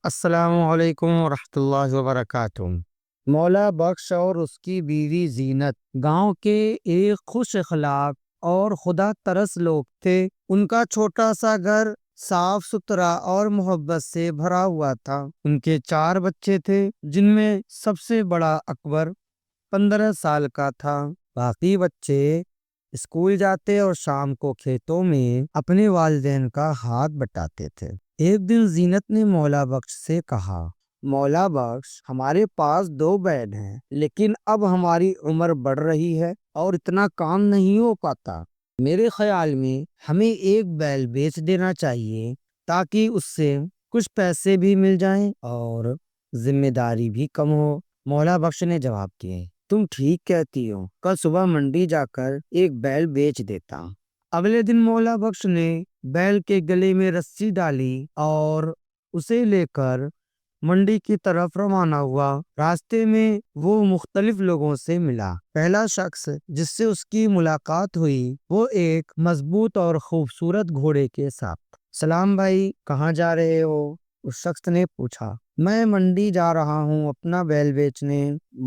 السلام علیکم ورحمۃ اللہ وبرکاتہ۔ مولا بخش اور اس کی بیوی زینت گاؤں کے ایک خوش اخلاق اور خدا ترس لوگ تھے۔ ان کا چھوٹا سا گھر صاف ستھرا اور محبت سے بھرا ہوا تھا۔ ان کے 4 بچے تھے، جن میں سب سے بڑا اکبر 15 سال کا تھا۔ باقی بچے اسکول جاتے اور شام کو کھیتوں میں اپنے والدین کا ہاتھ بٹاتے تھے۔ ایک دن زینت نے مولا بخش سے کہا، مولا بخش، ہمارے پاس 2 بیل ہیں، لیکن اب ہماری عمر بڑھ رہی ہے اور اتنا کام نہیں ہو پاتا۔ میرے خیال میں ہمیں ایک بیل بیچ دینا چاہیے تاکہ اس سے کچھ پیسے بھی مل جائیں اور ذمہ داری بھی کم ہو۔ مولا بخش نے جواب دیا، تم ٹھیک کہتی ہو، کل صبح منڈی جا کر ایک بیل بیچ دیتا۔ اگلے دن مولا بخش نے بیل کے گلے میں رسی ڈالی اور اسے لے کر منڈی کی طرف روانہ ہوا۔ راستے میں وہ مختلف لوگوں سے ملا۔ پہلا شخص جس سے اس کی ملاقات ہوئی وہ ایک مضبوط اور خوبصورت گھوڑے کے ساتھ۔ سلام بھائی، کہاں جا رہے ہو؟ اس شخص نے پوچھا۔ میں منڈی جا رہا ہوں اپنا بیل بیچنے،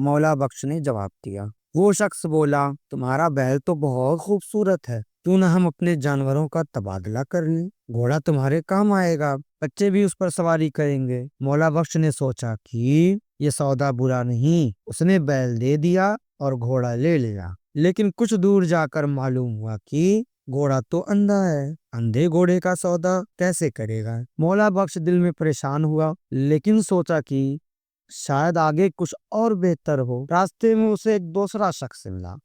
مولا بخش نے جواب دیا۔ وہ شخص بولا، تمہارا بیل تو بہت خوبصورت ہے، کیوں نہ ہم اپنے جانوروں کا تبادلہ کر لیں؟ گھوڑا تمہارے کام آئے گا، بچے بھی اس پر سواری کریں گے۔ مولا بخش نے سوچا کہ یہ سودا برا نہیں۔ اس نے بیل دے دیا اور گھوڑا لے لیا، لیکن کچھ دور جا کر معلوم ہوا کہ گھوڑا تو اندھا ہے۔ اندھے گھوڑے کا سودا کیسے کرے گا؟ مولا بخش دل میں پریشان ہوا، لیکن سوچا کہ شاید آگے کچھ اور بہتر ہو۔ راستے میں اسے ایک دوسرا شخص ملا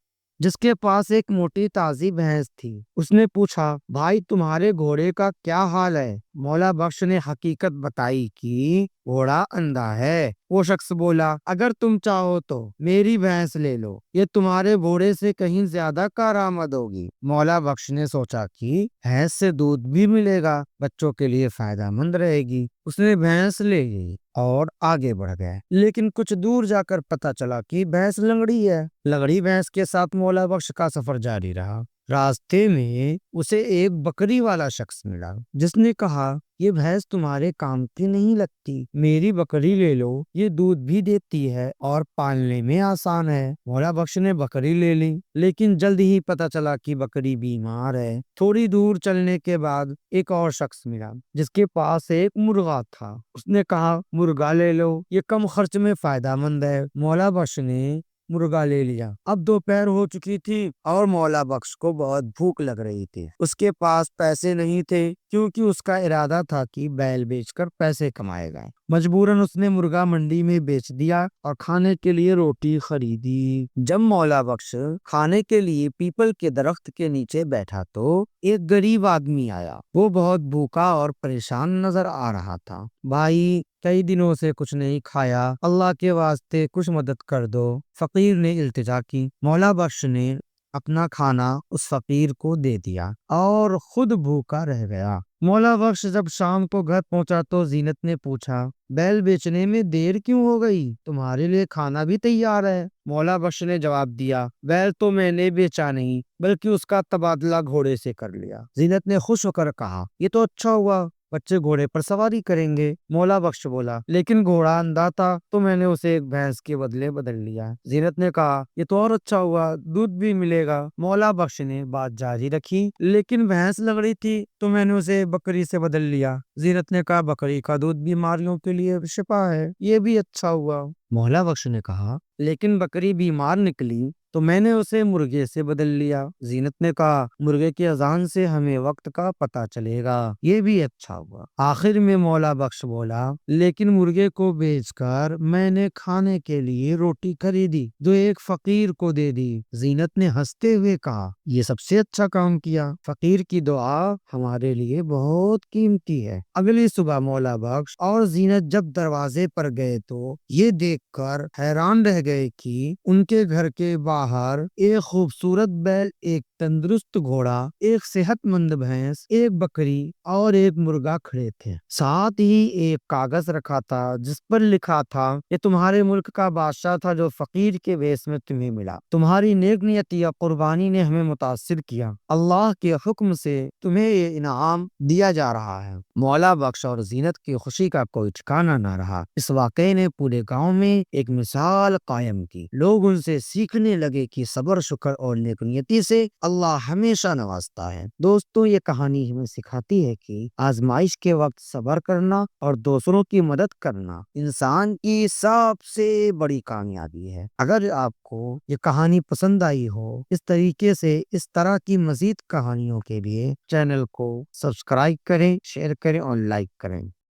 جس کے پاس ایک موٹی تازی بھینس تھی۔ اس نے پوچھا، بھائی تمہارے گھوڑے کا کیا حال ہے؟ مولا بخش نے حقیقت بتائی کہ گھوڑا اندھا ہے۔ وہ شخص بولا، اگر تم چاہو تو میری بھینس لے لو، یہ تمہارے گھوڑے سے کہیں زیادہ کارآمد ہوگی۔ مولا بخش نے سوچا کہ بھینس سے دودھ بھی ملے گا، بچوں کے لیے فائدہ مند رہے گی۔ اس نے بھینس لے لی اور آگے بڑھ گئے، لیکن کچھ دور جا کر پتا چلا کہ بھینس لنگڑی ہے۔ لنگڑی بھینس کے ساتھ مولا بخش کا سفر جاری رہا۔ راستے میں اسے ایک بکری والا شخص ملا جس نے کہا، یہ بھینس تمہارے کام کی نہیں لگتی، میری بکری لے لو، یہ دودھ بھی دیتی ہے اور پالنے میں آسان ہے۔ مولا بخش نے بکری لے لی، لیکن جلد ہی پتا چلا کہ بکری بیمار ہے۔ تھوڑی دور چلنے کے بعد ایک اور شخص ملا جس کے پاس ایک مرغا تھا۔ اس نے کہا، مرغا لے لو، یہ کم خرچ میں فائدہ مند ہے۔ مولا بخش نے مرغا لے لیا۔ اب دوپہر ہو چکی تھی اور مولا بخش کو بہت بھوک لگ رہی تھی۔ اس کے پاس پیسے نہیں تھے کیونکہ اس کا ارادہ تھا کہ بیل بیچ کر پیسے کمائے گا۔ مجبوراً اس نے مرغا منڈی میں بیچ دیا اور کھانے کے لیے روٹی خریدی۔ جب مولا بخش کھانے کے لیے پیپل کے درخت کے نیچے بیٹھا تو ایک غریب آدمی آیا۔ وہ بہت بھوکا اور پریشان نظر آ رہا تھا۔ بھائی، کئی دنوں سے کچھ نہیں کھایا، اللہ کے واسطے کچھ مدد کر دو، فقیر نے التجا کی۔ مولا بخش نے اپنا کھانا اس فقیر کو دے دیا اور خود بھوکا رہ گیا۔ مولا بخش جب شام کو گھر پہنچا تو زینت نے پوچھا، بیل بیچنے میں دیر کیوں ہو گئی؟ تمہارے لیے کھانا بھی تیار ہے۔ مولا بخش نے جواب دیا، بیل تو میں نے بیچا نہیں، بلکہ اس کا تبادلہ گھوڑے سے کر لیا۔ زینت نے خوش ہو کر کہا، یہ تو اچھا ہوا، بچے گھوڑے پر سواری کریں گے۔ مولا بخش بولا، لیکن گھوڑا اندھا تھا تو میں نے اسے ایک بھینس کے بدلے بدل لیا۔ زینت نے کہا، یہ تو اور اچھا ہوا، دودھ بھی ملے گا۔ مولا بخش نے بات جاری رکھی، لیکن بھینس لنگڑی تھی تو میں نے اسے بکری سے بدل لیا۔ زینت نے کہا، بکری کا دودھ بیماریوں کے لیے شفا ہے، یہ بھی اچھا ہوا۔ مولا بخش نے کہا، لیکن بکری بیمار نکلی تو میں نے اسے مرغے سے بدل لیا۔ زینت نے کہا، مرغے کی اذان سے ہمیں وقت کا پتہ چلے گا، یہ بھی اچھا ہوا۔ آخر میں مولا بخش بولا، لیکن مرغے کو بیچ کر میں نے کھانے کے لیے روٹی خریدی جو ایک فقیر کو دے دی۔ زینت نے ہنستے ہوئے کہا، یہ سب سے اچھا کام کیا، فقیر کی دعا ہمارے لیے بہت قیمتی ہے۔ اگلی صبح مولا بخش اور زینت جب دروازے پر گئے تو یہ دیکھ کر حیران رہ گئے کہ ان کے گھر کے باہر ایک خوبصورت بیل ایک تندرست گھوڑا، ایک صحت مند بھینس، ایک بکری اور ایک مرغا کھڑے تھے۔ ساتھ ہی ایک کاغذ رکھا تھا جس پر لکھا تھا، یہ تمہارے ملک کا بادشاہ تھا جو فقیر کے بھیس میں تمہیں ملا۔ تمہاری نیک نیتی یا قربانی نے ہمیں متاثر کیا۔ اللہ کے حکم سے تمہیں یہ انعام دیا جا رہا ہے۔ مولا بخش اور زینت کی خوشی کا کوئی ٹھکانہ نہ رہا۔ اس واقعے نے پورے گاؤں میں ایک مثال قائم کی۔ لوگ ان سے سیکھنے لگے کہ صبر، شکر اور نیک نیتی سے اللہ ہمیشہ نوازتا ہے۔ دوستوں، یہ کہانی ہمیں سکھاتی ہے کہ آزمائش کے وقت صبر کرنا اور دوسروں کی مدد کرنا انسان کی سب سے بڑی کامیابی ہے۔ اگر آپ کو یہ کہانی پسند آئی ہو، اس طریقے سے اس طرح کی مزید کہانیوں کے لیے چینل کو سبسکرائب کریں، شیئر کریں اور لائک کریں۔